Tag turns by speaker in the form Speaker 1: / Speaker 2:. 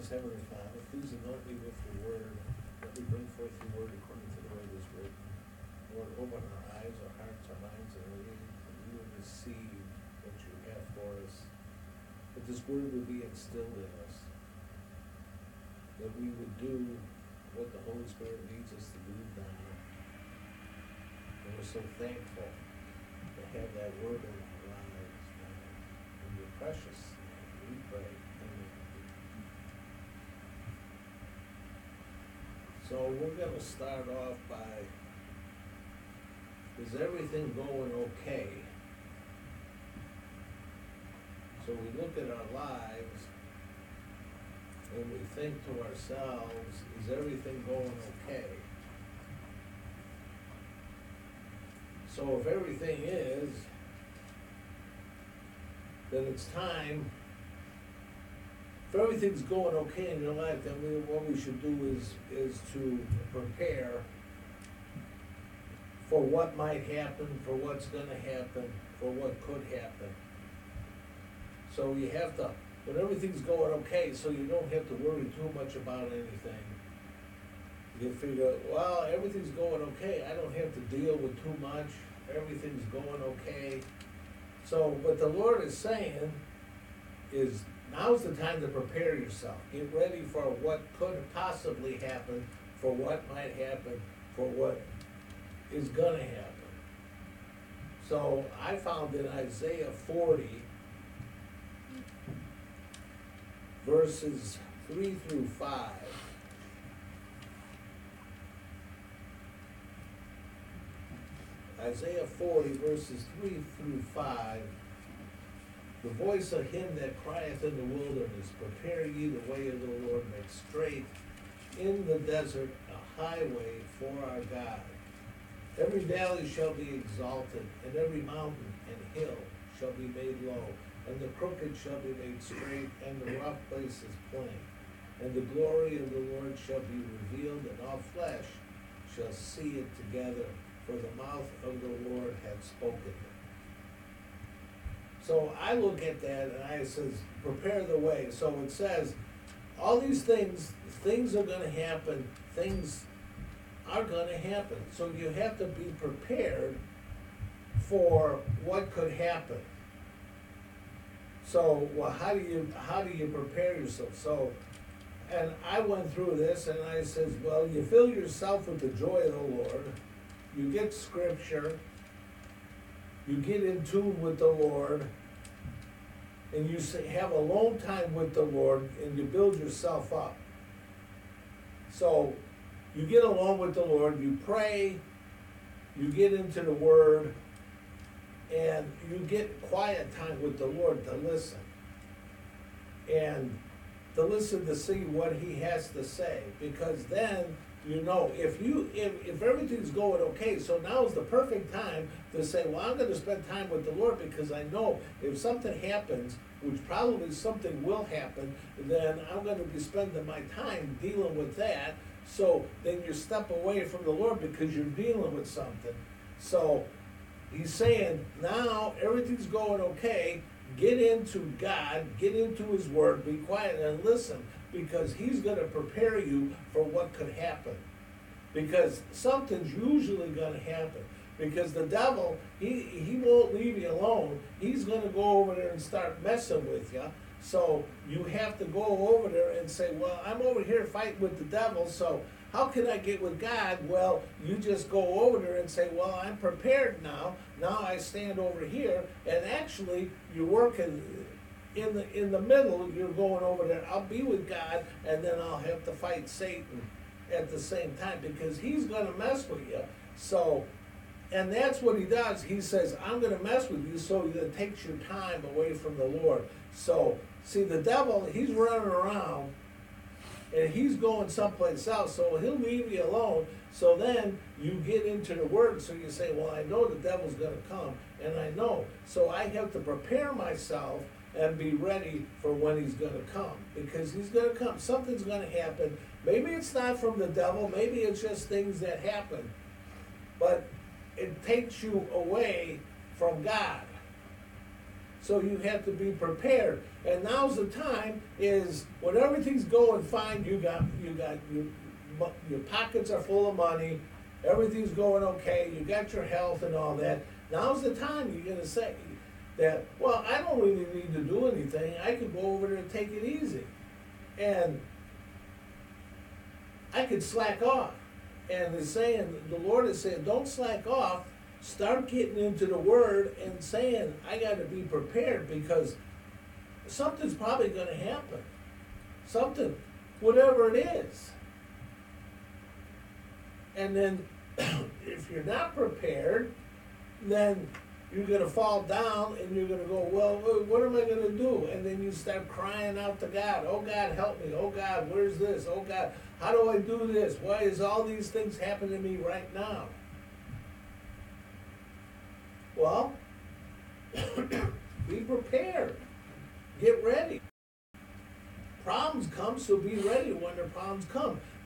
Speaker 1: Gracious Heavenly Father, please anoint me with your word. Let me bring forth your word according to the way it is written. Lord, open our eyes, our hearts, our minds, and we will receive what you have for us. That this word will be instilled in us. That we would do what the Holy Spirit leads us to do now. And we're so thankful to have that word in our lives now. In your precious name, we pray. Amen. So we're going to start off by, is everything going okay? So we look at our lives and we think to ourselves, is everything going okay? So if everything is, then it's time. If everything's going okay in your life, then what we should do is to prepare for what might happen, for what's going to happen, for what could happen. So you have to, when everything's going okay, so you don't have to worry too much about anything. You figure, well, everything's going okay. I don't have to deal with too much. Everything's going okay. So what the Lord is saying is, now's the time to prepare yourself. Get ready for what could possibly happen, for what might happen, for what is going to happen. So I found in Isaiah 40, verses 3 through 5. Isaiah 40, verses 3 through 5. The voice of him that crieth in the wilderness, prepare ye the way of the Lord, make straight in the desert a highway for our God. Every valley shall be exalted, and every mountain and hill shall be made low, and the crooked shall be made straight, and the rough places plain. And the glory of the Lord shall be revealed, and all flesh shall see it together, for the mouth of the Lord hath spoken it. So I look at that and I says, prepare the way. So it says, all these things are going to happen, things are going to happen. So you have to be prepared for what could happen. So, well, how do you prepare yourself? So, and I went through this and I says, well, you fill yourself with the joy of the Lord, you get scripture, you get in tune with the Lord, and you have alone time with the Lord, and you build yourself up. So you get alone with the Lord, you pray, you get into the Word, and you get quiet time with the Lord to listen. And to listen to see what He has to say, because then you know, if everything's going okay, so now is the perfect time to say, well, I'm going to spend time with the Lord, because I know if something happens, which probably something will happen, then I'm going to be spending my time dealing with that. So then you step away from the Lord because you're dealing with something. So He's saying, now everything's going okay, get into God, get into His Word, be quiet and listen, because He's going to prepare you for what could happen. Because something's usually going to happen. Because the devil, he won't leave you alone. He's going to go over there and start messing with you. So you have to go over there and say, well, I'm over here fighting with the devil, so how can I get with God? Well, you just go over there and say, well, I'm prepared now. Now I stand over here. And actually, you're working in the middle. You're going over there. I'll be with God, and then I'll have to fight Satan at the same time, because he's going to mess with you. So, and that's what he does. He says, I'm going to mess with you, so that takes your time away from the Lord. So, see, the devil, he's running around, and he's going someplace else, so he'll leave you alone. So then you get into the Word, so you say, well, I know the devil's going to come, and I know. So I have to prepare myself and be ready for when he's going to come, because he's going to come. Something's going to happen. Maybe it's not from the devil. Maybe it's just things that happen. But it takes you away from God. So you have to be prepared. And now's the time is when everything's going fine, your pockets are full of money, everything's going okay, you got your health and all that. Now's the time you're gonna say that, well, I don't really need to do anything, I could go over there and take it easy. And I could slack off. And the Lord is saying, don't slack off, start getting into the Word and saying, I gotta be prepared because something's probably gonna happen. Something, whatever it is. And then if you're not prepared, then you're gonna fall down and you're gonna go, well, what am I gonna do? And then you start crying out to God, oh God, help me, oh God, where's this? Oh God, how do I do this? Why is all these things happening to me right now? Well, be prepared. Get ready. Problems come, so be ready when the problems come.